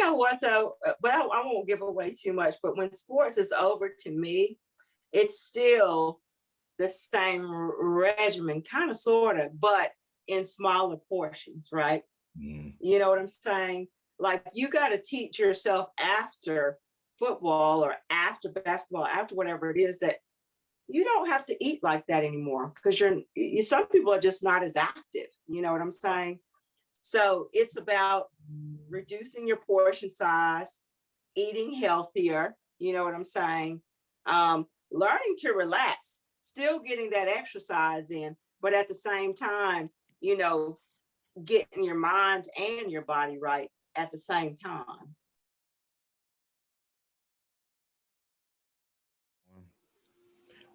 know what though? But I won't give away too much. But when sports is over, to me, it's still the same regimen, kind of, sort of, but in smaller portions, right? Mm. You know what I'm saying? Like you got to teach yourself after football or after basketball, after whatever it is, that you don't have to eat like that anymore because some people are just not as active. You know what I'm saying? So it's about reducing your portion size, eating healthier. You know what I'm saying? Learning to relax, still getting that exercise in, but at the same time, you know, getting your mind and your body right at the same time.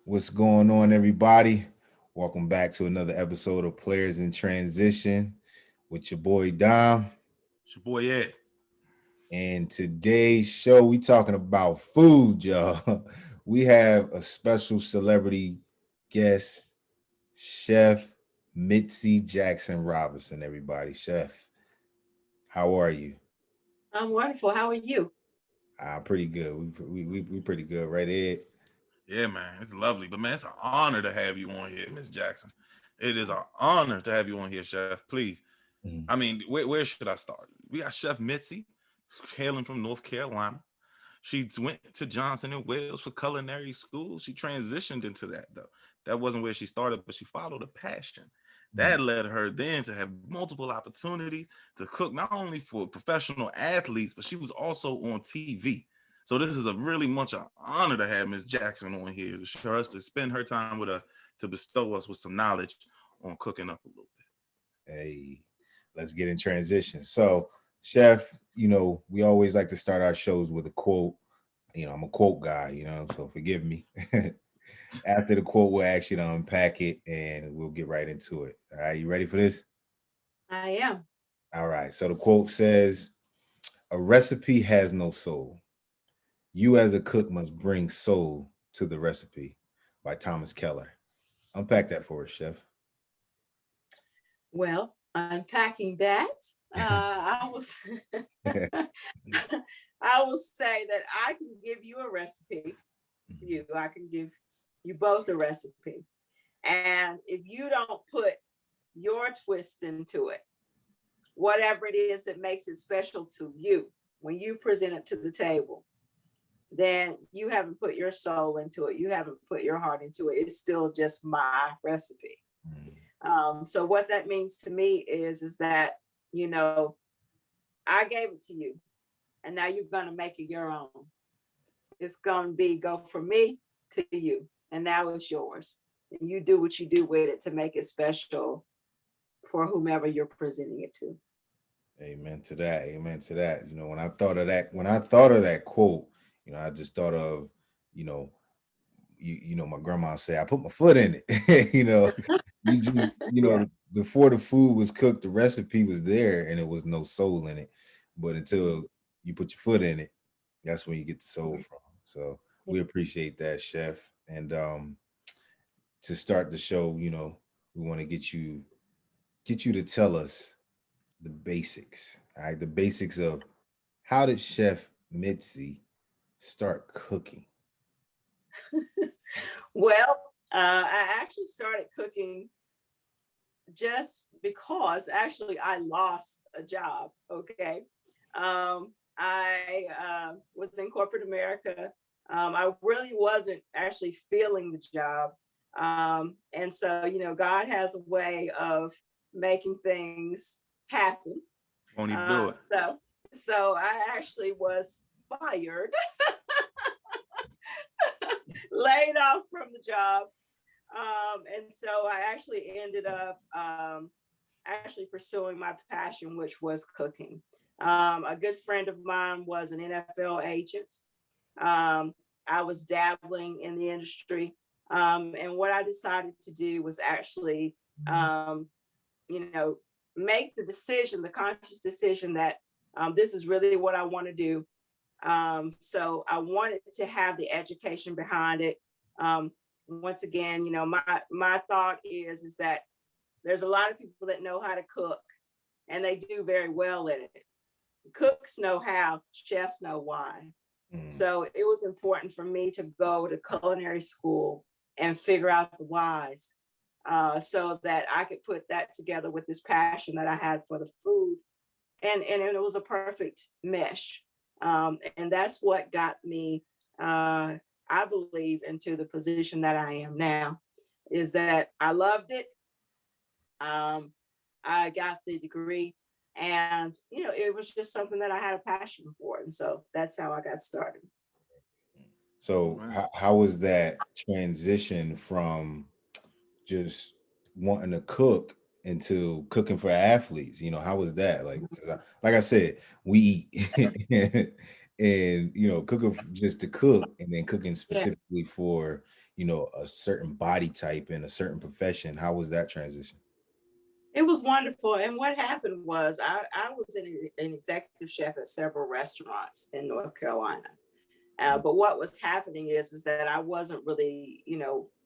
What's going on, everybody? Welcome back to another episode of Players in Transition with your boy Dom. It's your boy Ed. And today's show, we talking about food, y'all. We have a special celebrity guest, Chef Mitzi Jackson-Robson, everybody. Chef, how are you? I'm wonderful. How are you? Pretty good. We pretty good, right, Ed? Yeah, man, it's lovely. But man, it's an honor to have you on here, Miss Jackson. It is an honor to have you on here, Chef. Please. Mm-hmm. I mean, where should I start? We got Chef Mitzi, hailing from North Carolina. She went to Johnson and Wales for culinary school. She transitioned into that, though. That wasn't where she started, but she followed a passion. That led her then to have multiple opportunities to cook, not only for professional athletes, but she was also on TV. So this is a really much an honor to have Miss Jackson on here to show us, to spend her time with us, to bestow us with some knowledge on cooking up a little bit. Hey, let's get in transition. So, Chef, we always like to start our shows with a quote. I'm a quote guy, so forgive me. After the quote, we'll ask you to unpack it and we'll get right into it. All right, you ready for this? I am. All right. So the quote says, "A recipe has no soul. You as a cook must bring soul to the recipe," by Thomas Keller. Unpack that for us, Chef. Well, unpacking that, I will I will say that I can give you a recipe. I can give you both a recipe. And if you don't put your twist into it, whatever it is that makes it special to you when you present it to the table, then you haven't put your soul into it. You haven't put your heart into it. It's still just my recipe. So what that means to me is that, I gave it to you and now you're going to make it your own. It's going to go from me to you. And now it's yours. And you do what you do with it to make it special for whomever you're presenting it to. Amen to that. Amen to that. When I thought of that quote, I just thought of, my grandma said, "I put my foot in it." You just, Yeah. before the food was cooked, the recipe was there and it was no soul in it. But until you put your foot in it, that's when you get the soul from. So we appreciate that, Chef. And to start the show, we want to get you to tell us the basics. All right, the basics of how did Chef Mitzi start cooking? Well, I actually started cooking just because actually I lost a job. Okay. I was in corporate America. I really wasn't actually feeling the job. And so, God has a way of making things happen. Won't he do it? So I actually was fired, laid off from the job. And so I actually ended up actually pursuing my passion, which was cooking. A good friend of mine was an NFL agent. I was dabbling in the industry. And what I decided to do was actually, make the conscious decision that this is really what I want to do. So I wanted to have the education behind it. Once again, my thought is that there's a lot of people that know how to cook and they do very well at it. cooks know how, chefs know why. So it was important for me to go to culinary school and figure out the whys, so that I could put that together with this passion that I had for the food. And it was a perfect mesh. And that's what got me, I believe, into the position that I am now, is that I loved it. I got the degree, and it was just something that I had a passion for. And so that's how I got started. So Right. how was that transition from just wanting to cook into cooking for athletes? How was that? Like, 'cause like I said, we eat and cooking just to cook, and then cooking Yeah. specifically for a certain body type and a certain profession. How was that transition? It was wonderful. And what happened was I was an executive chef at several restaurants in North Carolina. But what was happening is that I wasn't really,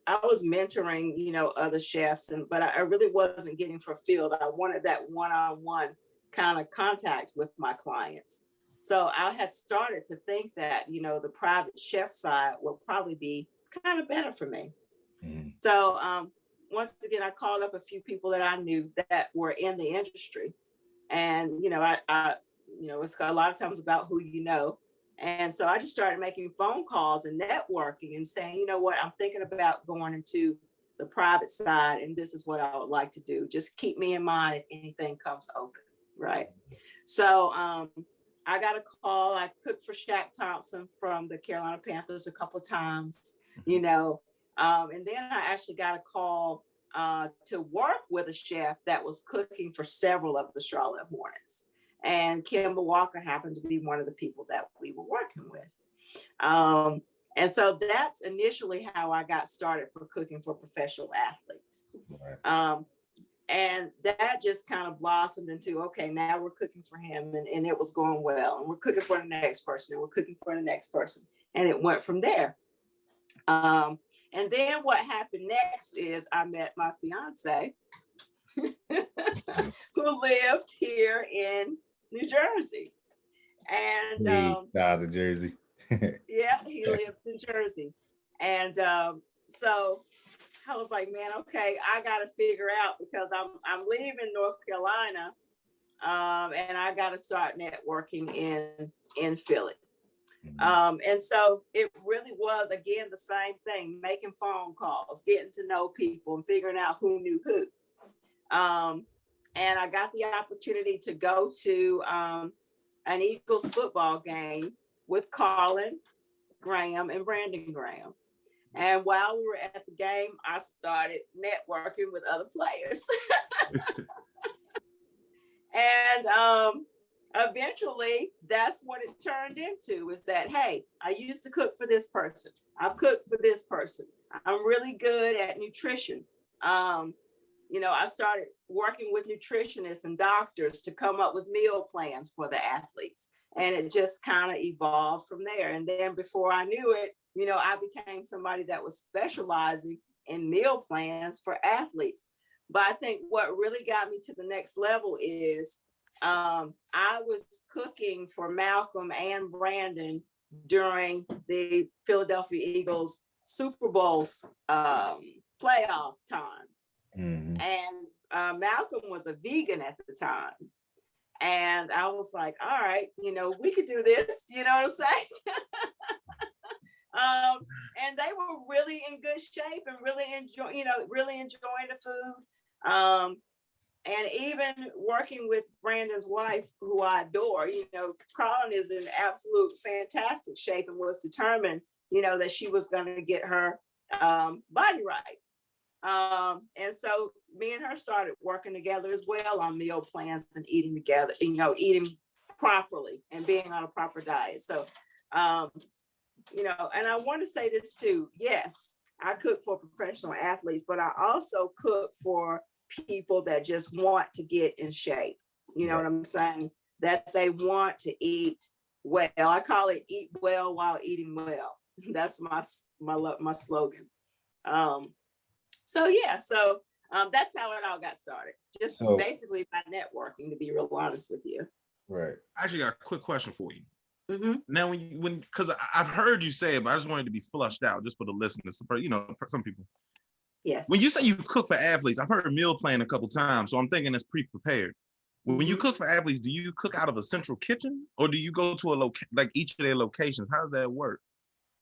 I was mentoring, other chefs, but I really wasn't getting fulfilled. I wanted that one-on-one kind of contact with my clients. So I had started to think that, the private chef side would probably be kind of better for me. Mhm. So once again, I called up a few people that I knew that were in the industry. And, it's a lot of times about who you know. And so I just started making phone calls and networking and saying, you know what, I'm thinking about going into the private side, and this is what I would like to do. Just keep me in mind if anything comes open. Right. So I got a call. I cooked for Shaq Thompson from the Carolina Panthers a couple of times, and then I actually got a call to work with a chef that was cooking for several of the Charlotte Hornets. And Kimber Walker happened to be one of the people that we were working with. And so that's initially how I got started for cooking for professional athletes. Right. And that just kind of blossomed into, okay, now we're cooking for him, and it was going well. And we're cooking for the next person, and we're cooking for the next person. And it went from there. And then what happened next is I met my fiance who lived here in New Jersey. And Hey, shout out to Jersey. yeah, he lived in Jersey. And so I was like, man, okay, I got to figure out, because I'm leaving North Carolina, and I got to start networking in Philly. And so it really was, again, the same thing, making phone calls, getting to know people, and figuring out who knew who. And I got the opportunity to go to an Eagles football game with Colin Graham and Brandon Graham. And while we were at the game, I started networking with other players. And eventually, that's what it turned into, is that, hey, I used to cook for this person. I've cooked for this person. I'm really good at nutrition. I started working with nutritionists and doctors to come up with meal plans for the athletes. And it just kind of evolved from there. And then before I knew it, I became somebody that was specializing in meal plans for athletes. But I think what really got me to the next level is I was cooking for Malcolm and Brandon during the Philadelphia Eagles Super Bowls playoff time. Mm-hmm. And Malcolm was a vegan at the time. And I was like, all right, we could do this, you know what I'm saying? And they were really in good shape and really enjoying the food. And even working with Brandon's wife, who I adore, Colin is in absolute fantastic shape and was determined, that she was going to get her body right. And so me and her started working together as well on meal plans and eating together, eating properly and being on a proper diet. So, and I want to say this too. Yes, I cook for professional athletes, but I also cook for people that just want to get in shape. You know what I'm saying? That they want to eat well. I call it eat well while eating well. That's my slogan. So that's how it all got started. Just basically by networking, to be real honest with you. Right. I actually got a quick question for you. Mm-hmm. Now, because I've heard you say it, but I just wanted it to be flushed out just for the listeners. You know, some people. Yes. When you say you cook for athletes, I've heard meal plan a couple times, so I'm thinking it's pre-prepared. When you cook for athletes, do you cook out of a central kitchen, or do you go to like each of their locations? How does that work?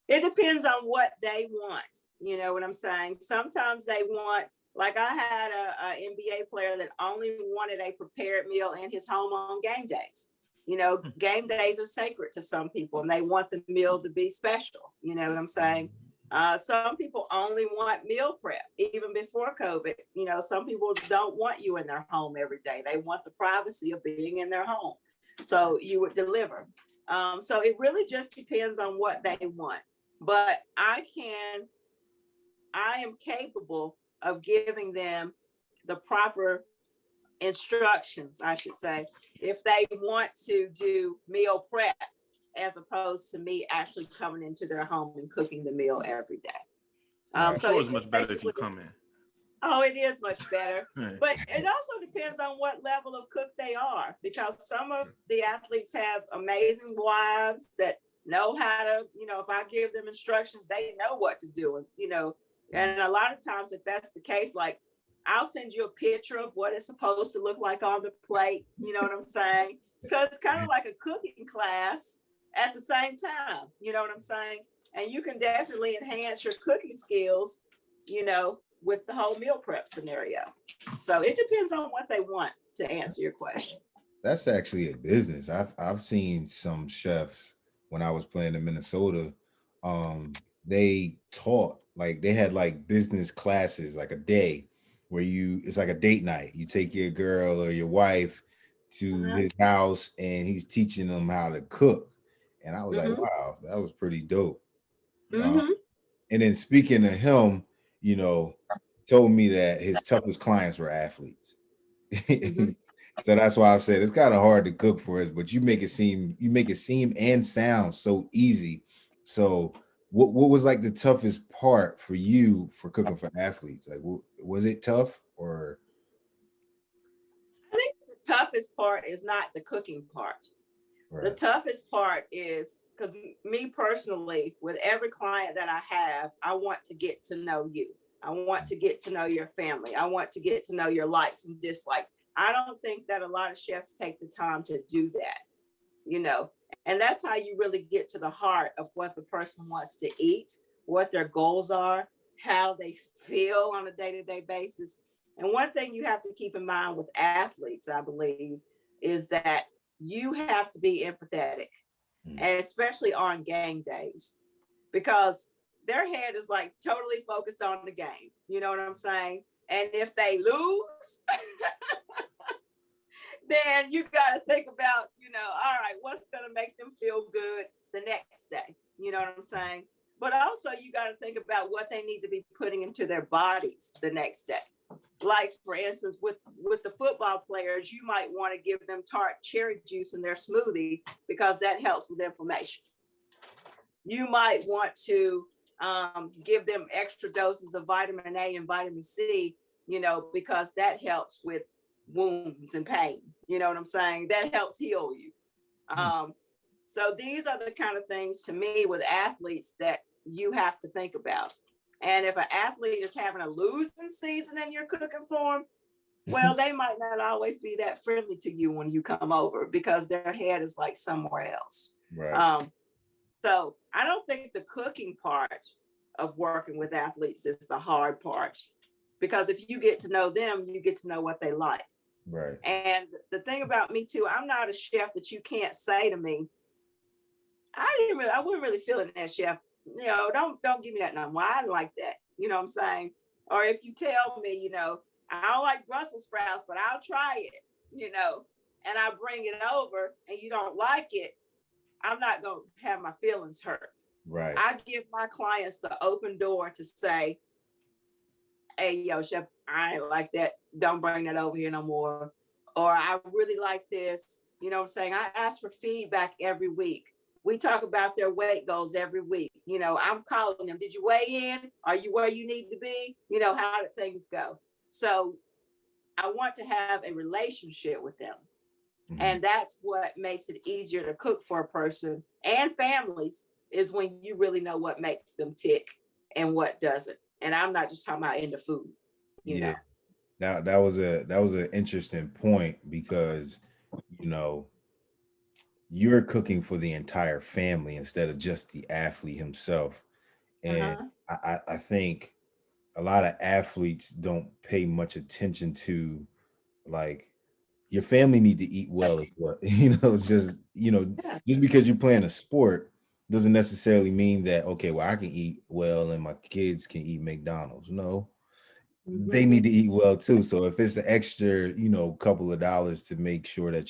It depends on what they want. You know what I'm saying? Sometimes they want, like I had a NBA player that only wanted a prepared meal in his home on game days. You know, game days are sacred to some people and they want the meal to be special. You know what I'm saying? Some people only want meal prep, even before COVID. You know, some people don't want you in their home every day. They want the privacy of being in their home. So you would deliver. So it really just depends on what they want. But I am capable of giving them the proper instructions, I should say, if they want to do meal prep, as opposed to me actually coming into their home and cooking the meal every day. I'm So sure it's much better if you come in. Oh, it is much better. But it also depends on what level of cook they are, because some of the athletes have amazing wives that know how to, you know, if I give them instructions, they know what to do. And, you know, and a lot of times if that's the case, like I'll send you a picture of what it's supposed to look like on the plate. You know what I'm saying? So it's kind of like a cooking class at the same time. You know what I'm saying? And you can definitely enhance your cooking skills, you know, with the whole meal prep scenario. So it depends on what they want, to answer your question. That's actually a business. I've seen some chefs when I was playing in Minnesota. They taught, like they had like business classes, like a day where it's like a date night. You take your girl or your wife to his house and he's teaching them how to cook. And I was like, wow, that was pretty dope. And then speaking of him, you know, told me that his toughest clients were athletes. So that's why I said it's kind of hard to cook for us, but you make it seem and sound so easy. So what was like the toughest part for you for cooking for athletes? Like, was it tough or? I think the toughest part is not the cooking part. Right. The toughest part is, because me personally, with every client that I have, I want to get to know you. I want to get to know your family. I want to get to know your likes and dislikes. I don't think that a lot of chefs take the time to do that, you know, and that's how you really get to the heart of what the person wants to eat, what their goals are, how they feel on a day-to-day basis. And one thing you have to keep in mind with athletes, I believe, is that you have to be empathetic, and especially on game days, because their head is like totally focused on the game. You know what I'm saying? And if they lose, then you got to think about, you know, all right, what's going to make them feel good the next day? You know what I'm saying? But also you got to think about what they need to be putting into their bodies the next day. Like, for instance, with the football players, you might want to give them tart cherry juice in their smoothie because that helps with inflammation. You might want to give them extra doses of vitamin A and vitamin C, you know, because that helps with wounds and pain. You know what I'm saying? That helps heal you. So these are the kind of things, to me, with athletes that you have to think about. And if an athlete is having a losing season and you're cooking for them, well, they might not always be that friendly to you when you come over because their head is like somewhere else. Right. So I don't think the cooking part of working with athletes is the hard part, because if you get to know them, you get to know what they like. Right. And the thing about me too, I'm not a chef that you can't say to me, I wasn't really feeling that, chef. You know, don't give me that number. I didn't like that. You know what I'm saying? Or if you tell me, you know, I don't like Brussels sprouts, but I'll try it, you know, and I bring it over and you don't like it, I'm not going to have my feelings hurt. Right. I give my clients the open door to say, hey, yo, chef, I ain't like that. Don't bring that over here no more. Or I really like this. You know what I'm saying? I ask for feedback every week. We talk about their weight goals every week. You know, I'm calling them. Did you weigh in? Are you where you need to be? You know, how did things go? So I want to have a relationship with them. And that's what makes it easier to cook for a person and families, is when you really know what makes them tick and what doesn't. And I'm not just talking about in the food, you know. That was an interesting point, because you know you're cooking for the entire family instead of just the athlete himself. And Uh-huh. I think a lot of athletes don't pay much attention to, like, your family need to eat well as well. Yeah. Just because you're playing a sport doesn't necessarily mean that, okay, well, I can eat well and my kids can eat McDonald's. No, they need to eat well too. So if it's an extra, couple of dollars to make sure that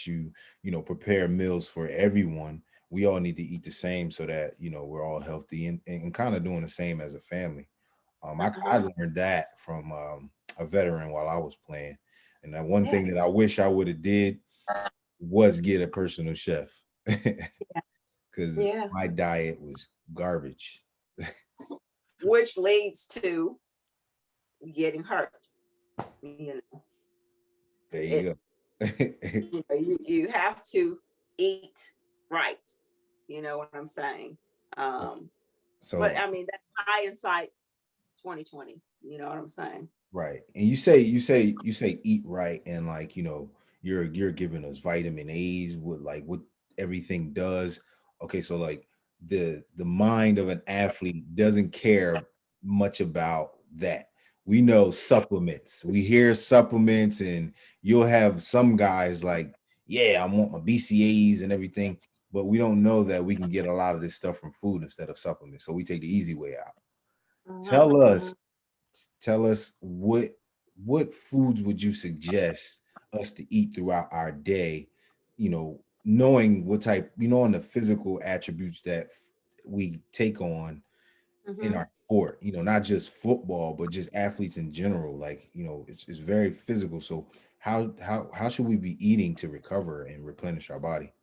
prepare meals for everyone, we all need to eat the same so that, we're all healthy and kind of doing the same as a family. I learned that from a veteran while I was playing. And that one thing that I wish I would have did was get a personal chef, because Yeah. my diet was garbage. Which leads to getting hurt. You know, There you go. you have to eat right. You know what I'm saying? But So I mean, that's hindsight 2020. You know what I'm saying? right. And you say eat right, and like, you're giving us vitamin A's with like what everything does. Okay, so like the mind of an athlete doesn't care much about that. We know supplements. We hear supplements, and you'll have some guys like, yeah, I want my BCAs and everything, but we don't know that we can get a lot of this stuff from food instead of supplements. So we take the easy way out. Tell us tell us what foods would you suggest us to eat throughout our day, knowing what type, on the physical attributes that we take on in our sport, not just football, but just athletes in general. Like, it's very physical. So how should we be eating to recover and replenish our body?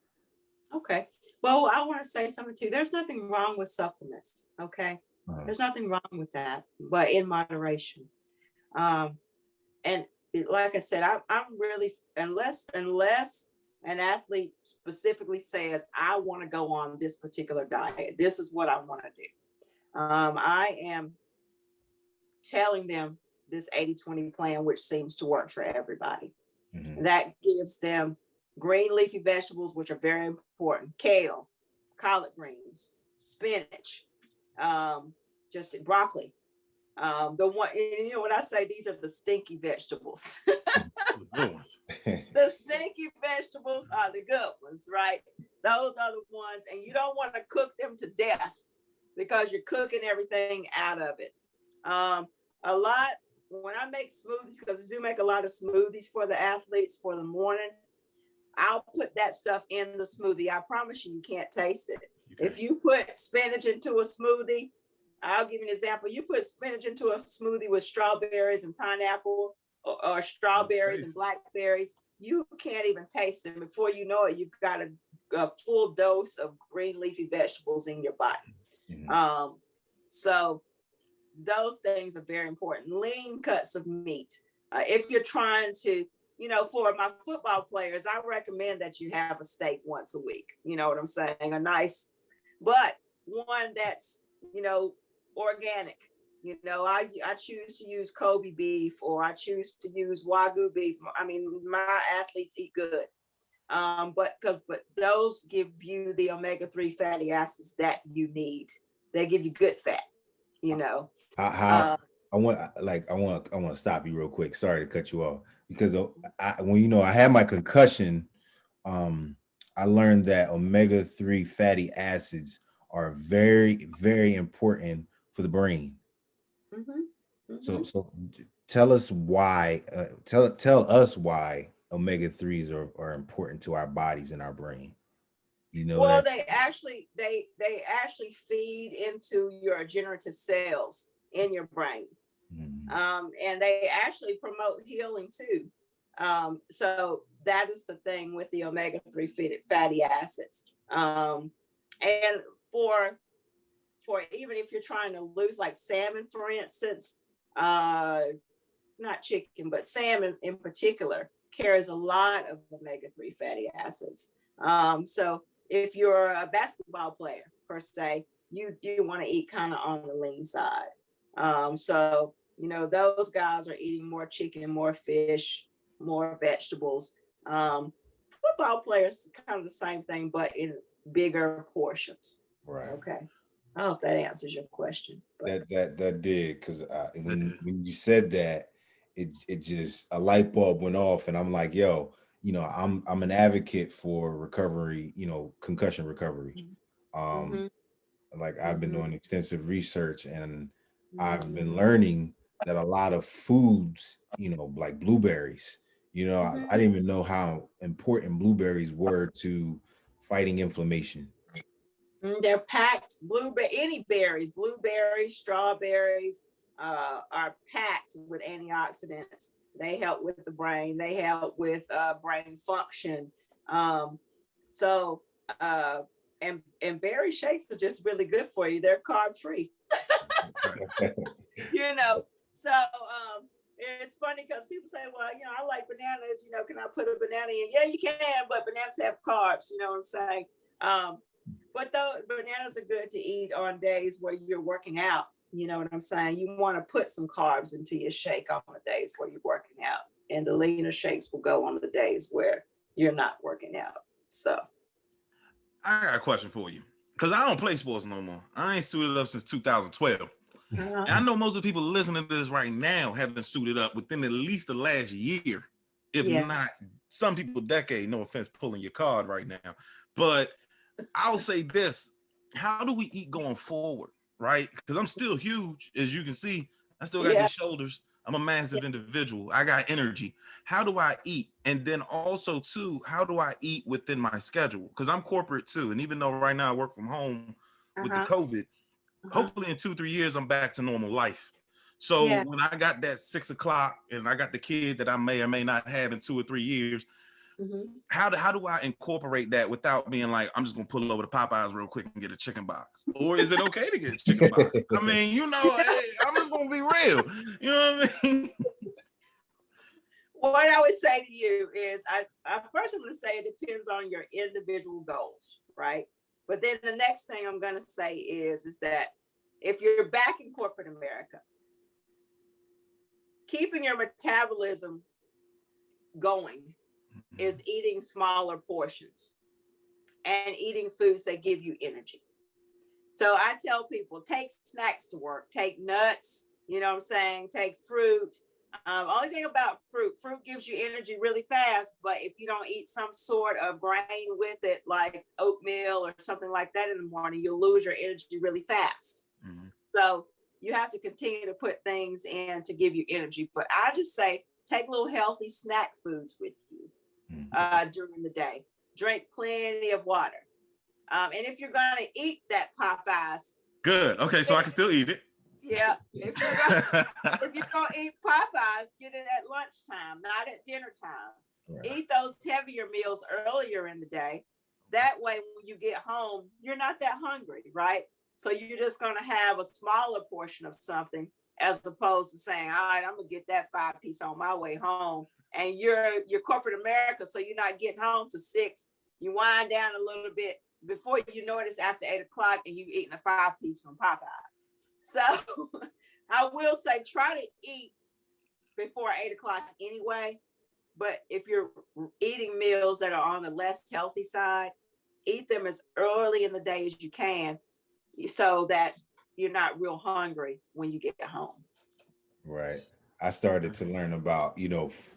Okay. Well, I want to say something too. There's nothing wrong with supplements. Okay. Uh, There's nothing wrong with that, but in moderation. Um, and like I said, I'm really, unless an athlete specifically says, I want to go on this particular diet, this is what I want to do. I am telling them this 80-20 plan, which seems to work for everybody. That gives them green leafy vegetables, which are very important: kale, collard greens, spinach, just broccoli. The one, when I say these are the stinky vegetables, the stinky vegetables are the good ones, right? Those are the ones, and you don't want to cook them to death because you're cooking everything out of it. A lot, when I make smoothies, because I do make a lot of smoothies for the athletes for the morning, I'll put that stuff in the smoothie. I promise you, you can't taste it. If you put spinach into a smoothie, I'll give you an example. You put spinach into a smoothie with strawberries and pineapple, or strawberries and blackberries, you can't even taste them. Before you know it, you've got a full dose of green leafy vegetables in your body. So those things are very important. Lean cuts of meat. If you're trying to, for my football players, I recommend that you have a steak once a week. You know what I'm saying? A nice, but one that's, organic. I choose to use Kobe beef, or I choose to use Wagyu beef. I mean, my athletes eat good. But those give you the omega-3 fatty acids that you need. They give you good fat, How I want to stop you real quick. Sorry to cut you off, because when I had my concussion, I learned that omega-3 fatty acids are very, very important for the brain. So tell us why. Tell us why omega-3s are important to our bodies and our brain. Well, That. they actually feed into your generative cells in your brain. And they actually promote healing too. So that is the thing with the omega-3 fatty acids. And for even if you're trying to lose, like salmon, for instance, not chicken, but salmon in particular carries a lot of omega-3 fatty acids. So if you're a basketball player per se, you want to eat kind of on the lean side. So, those guys are eating more chicken, more fish, more vegetables. Football players, kind of the same thing, but in bigger portions. Right. Okay. I hope that answers your question. That did, because when you said that, it just, a light bulb went off, and I'm like, yo, I'm an advocate for recovery, concussion recovery. Like I've been doing extensive research, and I've been learning that a lot of foods, like blueberries, I didn't even know how important blueberries were to fighting inflammation. They're packed, any berries, blueberries, strawberries, are packed with antioxidants. They help with the brain. They help with brain function. And berry shakes are just really good for you. They're carb free. So it's funny because people say, well, I like bananas, can I put a banana in? Yeah, you can, but bananas have carbs, you know what I'm saying? But though bananas are good to eat on days where you're working out, you know what I'm saying? You want to put some carbs into your shake on the days where you're working out, and the leaner shakes will go on the days where you're not working out. So I got a question for you, because I don't play sports no more. I ain't suited up since 2012. And I know most of the people listening to this right now have been suited up within at least the last year, if not some people decade. No offense pulling your card right now, but I'll say this: how do we eat going forward, right? Because I'm still huge, as you can see. I still got these shoulders. I'm a massive individual. I got energy. How do I eat? And then also too, how do I eat within my schedule? Because I'm corporate too, and even though right now I work from home with the COVID, hopefully in 2-3 years I'm back to normal life. So when I got that 6 o'clock and I got the kid that I may or may not have in 2 or 3 years, how do I incorporate that without being like, I'm just gonna pull over to Popeyes real quick and get a chicken box? Or is it okay to get a chicken box? I mean, hey, I'm just gonna be real. You know what I mean? What I would say to you is, I first I'm gonna say it depends on your individual goals, right? But then the next thing I'm gonna say is that if you're back in corporate America, keeping your metabolism going is eating smaller portions and eating foods that give you energy. So I tell people, take snacks to work, take nuts, you know what I'm saying? Take fruit. Only thing about fruit gives you energy really fast, but if you don't eat some sort of grain with it, like oatmeal or something like that in the morning, you'll lose your energy really fast. So you have to continue to put things in to give you energy. But I just say, take little healthy snack foods with you during the day. Drink plenty of water. And if you're going to eat that Popeyes. Good. Okay, so I can still eat it. Yeah. If you're going to eat Popeyes, get it at lunchtime, not at dinner time. Right. Eat those heavier meals earlier in the day. That way, when you get home, you're not that hungry, right? So you're just going to have a smaller portion of something, as opposed to saying, all right, I'm going to get that 5-piece on my way home. And you're corporate America, so you're not getting home to 6. You wind down a little bit. Before you know it, it's after 8 o'clock and you've eaten a 5-piece from Popeyes. So I will say, try to eat before 8 o'clock anyway. But if you're eating meals that are on the less healthy side, eat them as early in the day as you can, so that you're not real hungry when you get home. Right. I started to learn about,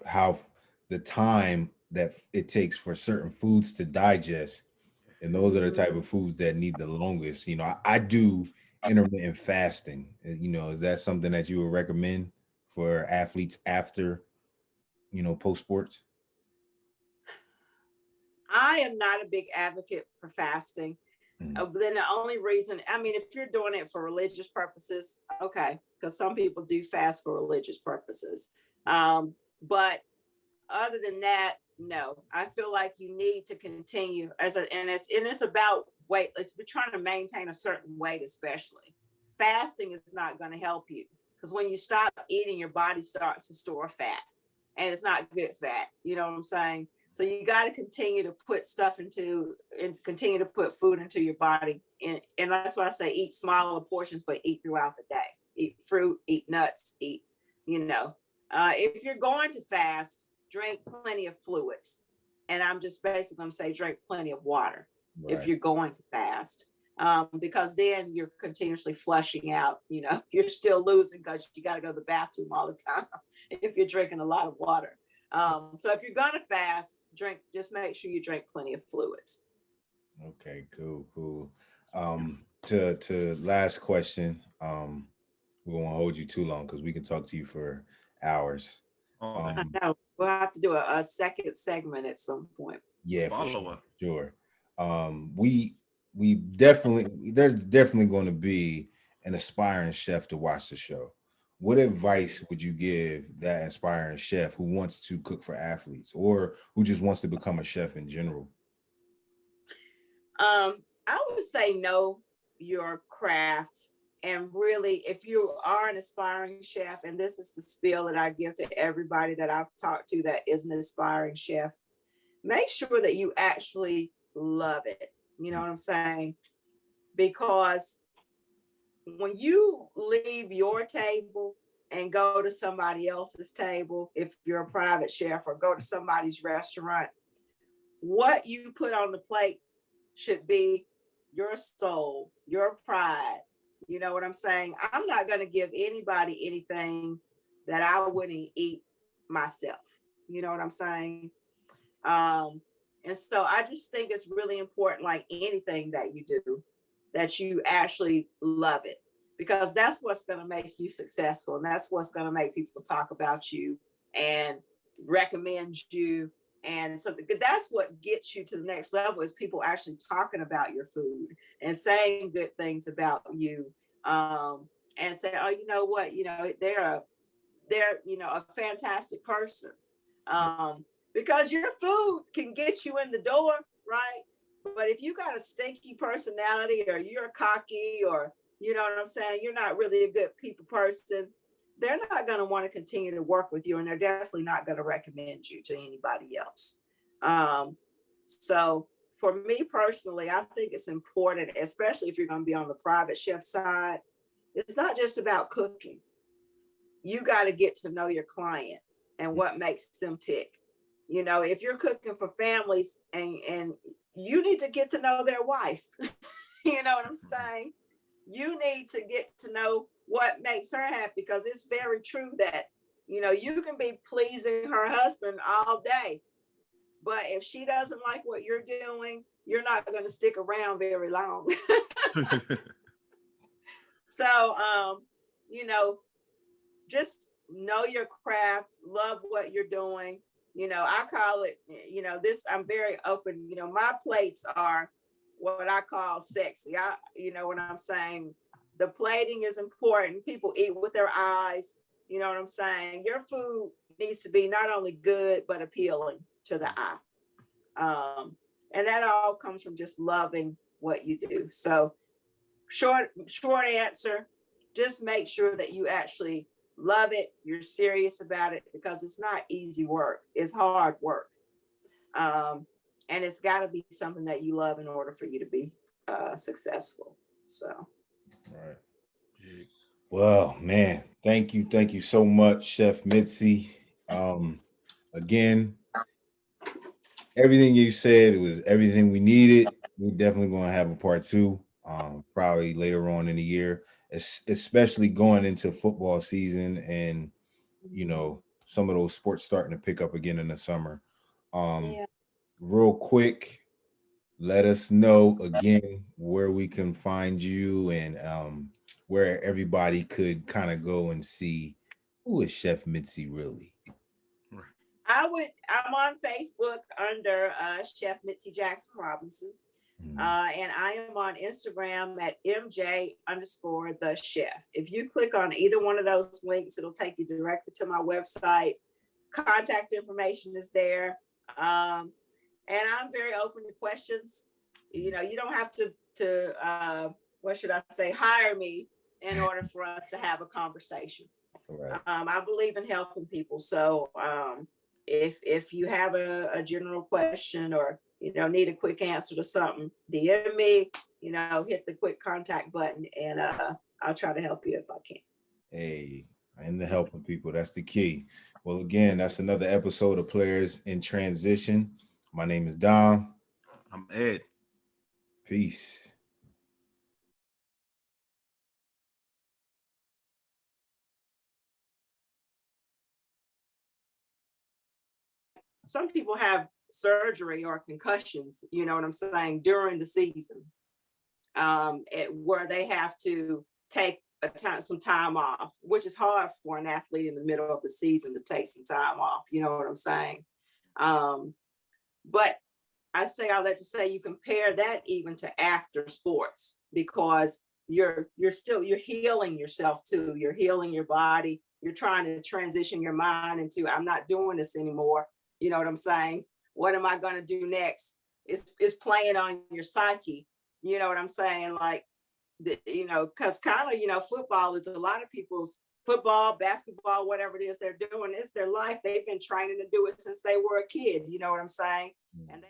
how the time that it takes for certain foods to digest. And those are the type of foods that need the longest. I do intermittent fasting. Is that something that you would recommend for athletes after, post sports? I am not a big advocate for fasting. But then the only reason, if you're doing it for religious purposes, okay, because some people do fast for religious purposes. But other than that, no, I feel like you need to continue and it's about weight. We're trying to maintain a certain weight, especially. Fasting is not going to help you, because when you stop eating, your body starts to store fat. and it's not good fat. You know what I'm saying? So you got to continue to put stuff into and continue to put food into your body. And that's why I say eat smaller portions, but eat throughout the day. Eat fruit, eat nuts, eat, if you're going to fast, drink plenty of fluids. And I'm just basically going to say drink plenty of water if you're going to fast. Because then you're continuously flushing out, you're still losing because you got to go to the bathroom all the time if you're drinking a lot of water. So if you're going to fast, just make sure you drink plenty of fluids. Okay, cool. To last question, we won't hold you too long because we can talk to you for hours. No, we'll have to do a second segment at some point. Yeah, for sure. We definitely, there's definitely going to be an aspiring chef to watch the show. What advice would you give that aspiring chef who wants to cook for athletes or who just wants to become a chef in general? I would say know your craft. And really, if you are an aspiring chef, and this is the spiel that I give to everybody that I've talked to that is an aspiring chef, make sure that you actually love it. You know what I'm saying? Because when you leave your table and go to somebody else's table, if you're a private chef, or go to somebody's restaurant, what you put on the plate should be your soul, your pride. You know what I'm saying? I'm not going to give anybody anything that I wouldn't eat myself. You know what I'm saying? And so I just think it's really important, like anything that you do, that you actually love it, because that's what's going to make you successful. And that's what's going to make people talk about you and recommend you. And so that's what gets you to the next level, is people actually talking about your food and saying good things about you, and say, oh, you know what, they're a fantastic person. Because your food can get you in the door, right? But if you got a stinky personality, or you're cocky, or you know what I'm saying, you're not really a good people person, they're not going to want to continue to work with you, and they're definitely not going to recommend you to anybody else. So for me personally, I think it's important, especially if you're going to be on the private chef side, it's not just about cooking. You got to get to know your client and what makes them tick. If you're cooking for families, and you need to get to know their wife, you know what I'm saying? You need to get to know what makes her happy, because it's very true that, you can be pleasing her husband all day, but if she doesn't like what you're doing, you're not going to stick around very long. So, just know your craft, love what you're doing. I call it, I'm very open. My plates are what I call sexy. You know what I'm saying? The plating is important. People eat with their eyes. You know what I'm saying? Your food needs to be not only good, but appealing to the eye. And that all comes from just loving what you do. So short answer, just make sure that you actually love it. You're serious about it, because it's not easy work. It's hard work. And it's got to be something that you love in order for you to be successful. So. Right. Well, man, thank you so much, Chef Mitzi. Again, everything you said, it was everything we needed. We're definitely going to have a part 2, probably later on in the year, especially going into football season, and some of those sports starting to pick up again in the summer. Real quick, let us know again where we can find you, and where everybody could kind of go and see who is Chef Mitzi really. I'm on Facebook under Chef Mitzi Jackson-Robson. And I am on Instagram at MJ_the chef. If you click on either one of those links, it'll take you directly to my website. Contact information is there. And I'm very open to questions. You don't have to what should I say, hire me in order for us to have a conversation. Right. I believe in helping people. So if you have a general question or need a quick answer to something, DM me. Hit the quick contact button, and I'll try to help you if I can. Hey, and the helping people, that's the key. Well, again, that's another episode of Players in Transition. My name is Dom. I'm Ed. Peace. Some people have surgery or concussions, you know what I'm saying, during the season, where they have to take some time off, which is hard for an athlete in the middle of the season to take some time off. You know what I'm saying? But I say all that to say you compare that even to after sports, because you're healing yourself too. You're healing your body. You're trying to transition your mind into, I'm not doing this anymore. You know what I'm saying? What am I going to do next? It's playing on your psyche. You know what I'm saying? Like, because kind of, football is a lot of people's football, basketball, whatever it is they're doing. It's their life. They've been training to do it since they were a kid. You know what I'm saying? And they